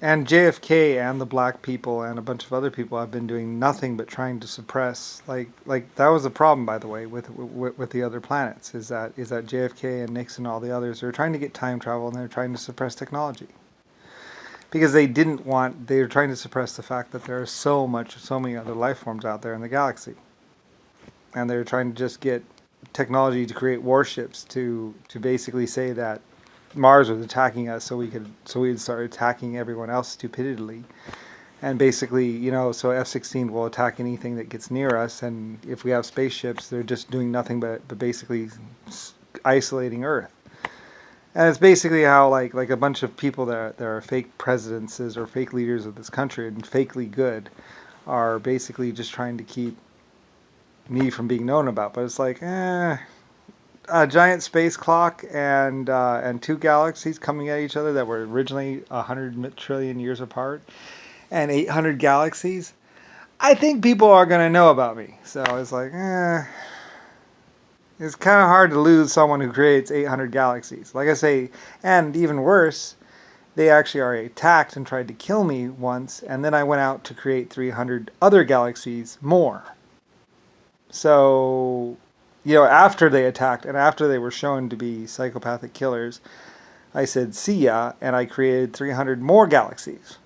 And JFK and the black people and a bunch of other people have been doing nothing but trying to suppress. Like that was the problem, by the way, with the other planets is that JFK and Nixon and all the others are trying to get time travel and they're trying to suppress technology because they were trying to suppress the fact that there are so many other life forms out there in the galaxy, and they're trying to just get technology to create warships to basically say that Mars was attacking us, so we'd start attacking everyone else stupidly, and basically, so F-16 will attack anything that gets near us, and if we have spaceships, they're just doing nothing but basically isolating Earth. And it's basically how like a bunch of people that are fake presidents or fake leaders of this country and fakely good are basically just trying to keep me from being known about. But it's like, a giant space clock and two galaxies coming at each other that were originally 100 trillion years apart, and 800 galaxies. I think people are gonna know about me. So it's like, it's kind of hard to lose someone who creates 800 galaxies. Like I say, and even worse, they actually already attacked and tried to kill me once, and then I went out to create 300 other galaxies more. So, after they attacked and after they were shown to be psychopathic killers, I said, see ya, and I created 300 more galaxies.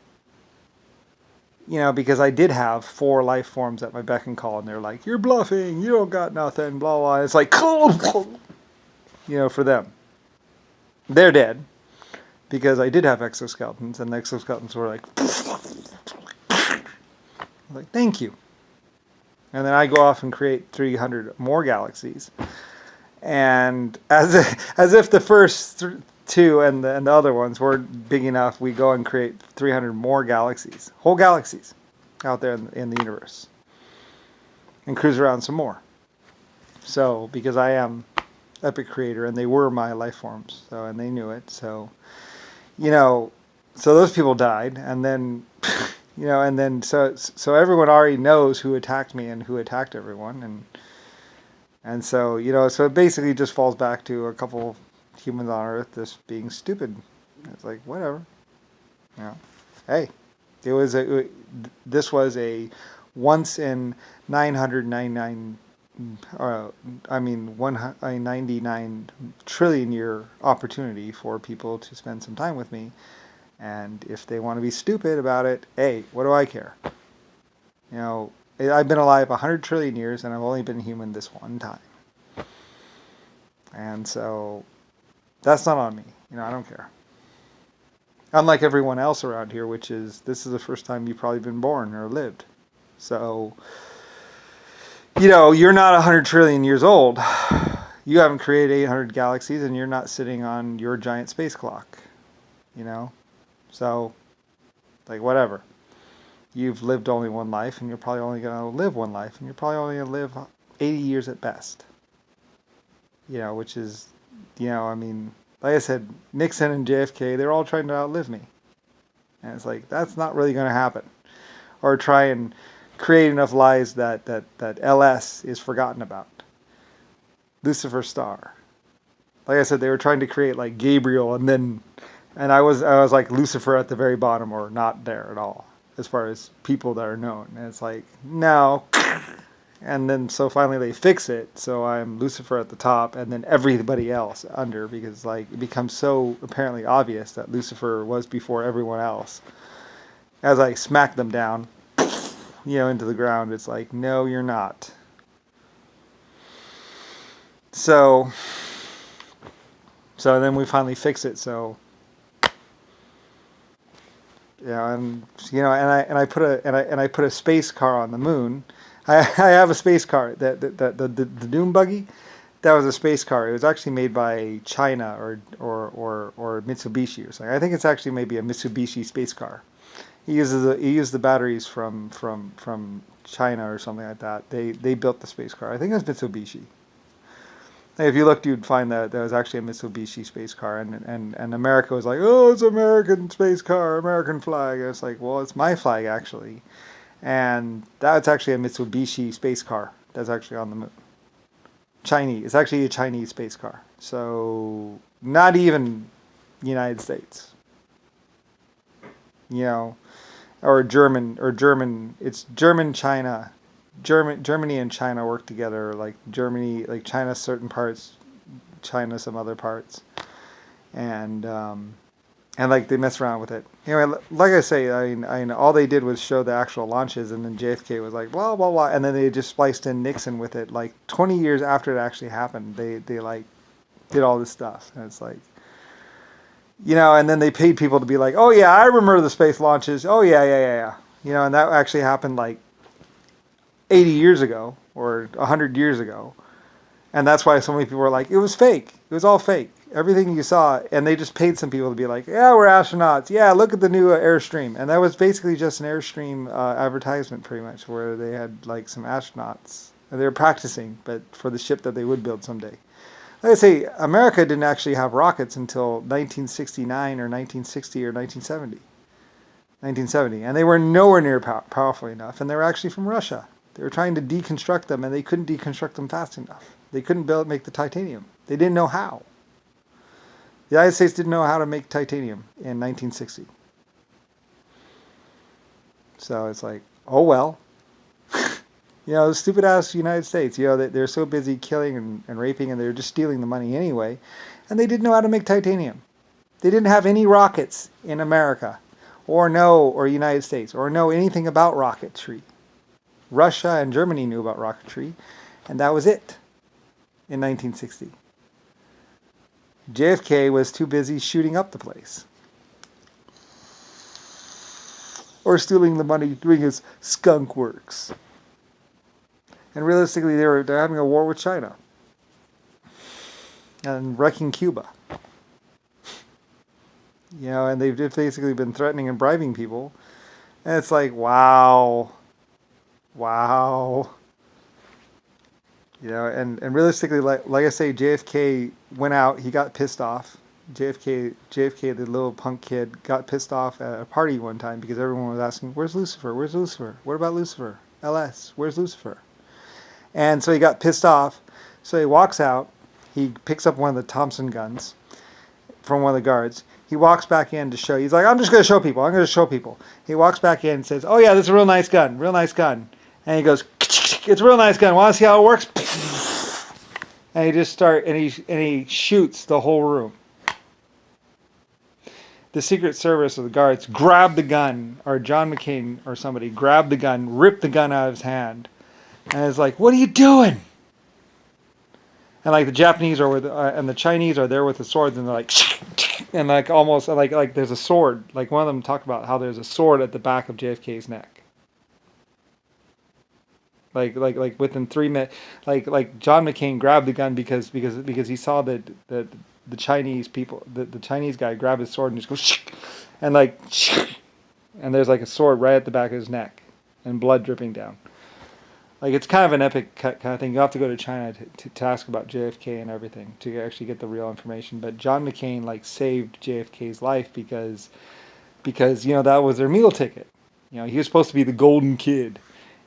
Because I did have 4 life forms at my beck and call, and they're like, you're bluffing, you don't got nothing, blah, blah. It's like, for them. They're dead, because I did have exoskeletons, and the exoskeletons were like, thank you. And then I go off and create 300 more galaxies. And as if the first two and the other ones weren't big enough, we go and create 300 more galaxies, whole galaxies, out there in the universe, and cruise around some more. So because I am Epic Creator, and they were my life forms, and they knew it. So so those people died, and then so everyone already knows who attacked me and who attacked everyone, and so so it basically just falls back to a couple humans on Earth just being stupid. It's like, whatever. Hey, this was a once in 999 99 trillion year opportunity for people to spend some time with me. And if they want to be stupid about it, hey, what do I care? I've been alive 100 trillion years, and I've only been human this one time. And so that's not on me. I don't care. Unlike everyone else around here, this is the first time you've probably been born or lived. So, you're not 100 trillion years old. You haven't created 800 galaxies, and you're not sitting on your giant space clock. So, whatever. You've lived only one life, and you're probably only going to live one life, and you're probably only going to live 80 years at best. Which is, like I said, Nixon and JFK, they're all trying to outlive me. And it's like, that's not really going to happen. Or try and create enough lies that LS is forgotten about. Lucifer Star. Like I said, they were trying to create like Gabriel, and I was like Lucifer at the very bottom, or not there at all, as far as people that are known. And it's like, no. And then so finally they fix it, so I'm Lucifer at the top, and then everybody else under, because it becomes so apparently obvious that Lucifer was before everyone else. As I smack them down, into the ground, it's like, no, you're not. So then we finally fix it. So and I put a space car on the moon. I have a space car. The Doom buggy, that was a space car. It was actually made by China or Mitsubishi or something. I think it's actually maybe a Mitsubishi space car. He used the batteries from China or something like that. They built the space car. I think it was Mitsubishi. If you looked, you'd find that there was actually a Mitsubishi space car, and America was like, oh, it's American space car, American flag. And it's like, well, it's my flag actually, and that's actually a Mitsubishi space car that's actually on the moon. Chinese. It's actually a Chinese space car. So not even United States. you know, or German. It's German China. Germany and China work together. Like Germany, like China certain parts, China some other parts, and like they mess around with it. Anyway, like I say, I mean, all they did was show the actual launches, and then JFK was like blah blah blah, and then they just spliced in Nixon with it. Like 20 years after it actually happened, they like did all this stuff, and it's like, and then they paid people to be like, oh yeah, I remember the space launches. Oh yeah. And that actually happened like 80 years ago or 100 years ago. And that's why so many people were like, it was fake. It was all fake. Everything you saw. And they just paid some people to be like, yeah, we're astronauts. Yeah, look at the new Airstream. And that was basically just an Airstream advertisement pretty much, where they had like some astronauts. And they were practicing, but for the ship that they would build someday. Like I say, America didn't actually have rockets until 1969 or 1960 or 1970. 1970. And they were nowhere near powerful enough. And they were actually from Russia. They were trying to deconstruct them, and they couldn't deconstruct them fast enough. They couldn't make the titanium. They didn't know how. The United States didn't know how to make titanium in 1960. So it's like, oh well. The stupid ass United States, they're so busy killing and raping, and they're just stealing the money anyway. And they didn't know how to make titanium. They didn't have any rockets in America, or United States, or know anything about rocketry. Russia and Germany knew about rocketry, and that was it in 1960. JFK was too busy shooting up the place, or stealing the money doing his skunk works. And realistically, they're having a war with China and wrecking Cuba. And they've basically been threatening and bribing people. And it's like, wow. And realistically, like I say, JFK went out. He got pissed off. JFK, the little punk kid, got pissed off at a party one time because everyone was asking, "Where's Lucifer? Where's Lucifer? What about Lucifer? LS? Where's Lucifer?" And so he got pissed off. So he walks out. He picks up one of the Thompson guns from one of the guards. He walks back in to show. He's like, "I'm just going to show people. I'm going to show people." He walks back in and says, "Oh yeah, this is a real nice gun. Real nice gun." And he goes, "It's a real nice gun. Want to see how it works?" And he shoots the whole room. The Secret Service or the guards grabbed the gun, or John McCain or somebody grabbed the gun, ripped the gun out of his hand, and it's like, "What are you doing?" And like the Japanese and the Chinese are there with the swords, and they're like, and like almost like there's a sword. Like one of them talked about how there's a sword at the back of JFK's neck. Like within 3 minutes, like John McCain grabbed the gun because he saw that the Chinese people, the Chinese guy grabbed his sword and just goes, and and there's like a sword right at the back of his neck, and blood dripping down. Like it's kind of an epic kind of thing. You have to go to China to ask about JFK and everything to actually get the real information. But John McCain saved JFK's life because that was their meal ticket. He was supposed to be the golden kid.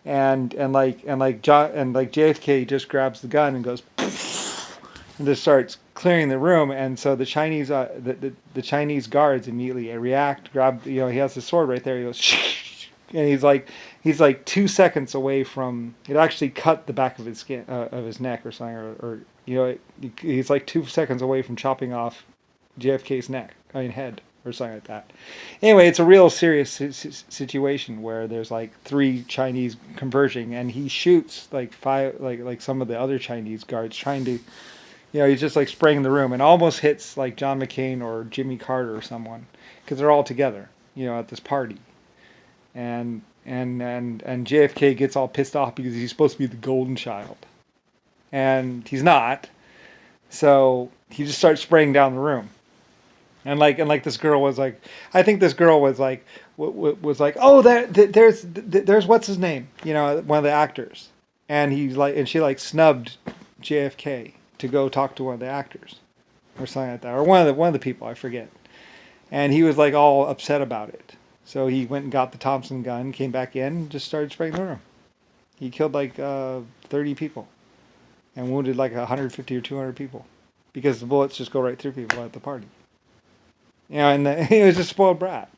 And JFK just grabs the gun and goes and just starts clearing the room, and so the Chinese the Chinese guards immediately react, grab, he has the sword right there, he goes and he's like 2 seconds away from it, actually cut the back of his skin of his neck or something, or he's like 2 seconds away from chopping off JFK's head or something like that. Anyway, it's a real serious situation where there's like 3 Chinese converging, and he shoots like 5, like some of the other Chinese guards trying to, he's just like spraying the room, and almost hits like John McCain or Jimmy Carter or someone, because they're all together, at this party, and JFK gets all pissed off because he's supposed to be the golden child, and he's not, so he just starts spraying down the room. And this girl was like, I think this girl was like, oh, there's what's his name, one of the actors, and she snubbed JFK to go talk to one of the actors, or something like that, or one of the people, I forget, and he was like all upset about it. So he went and got the Thompson gun, came back in, and just started spraying the room. He killed like 30 people, and wounded like 150 or 200 people, because the bullets just go right through people at the party. And he was a spoiled brat.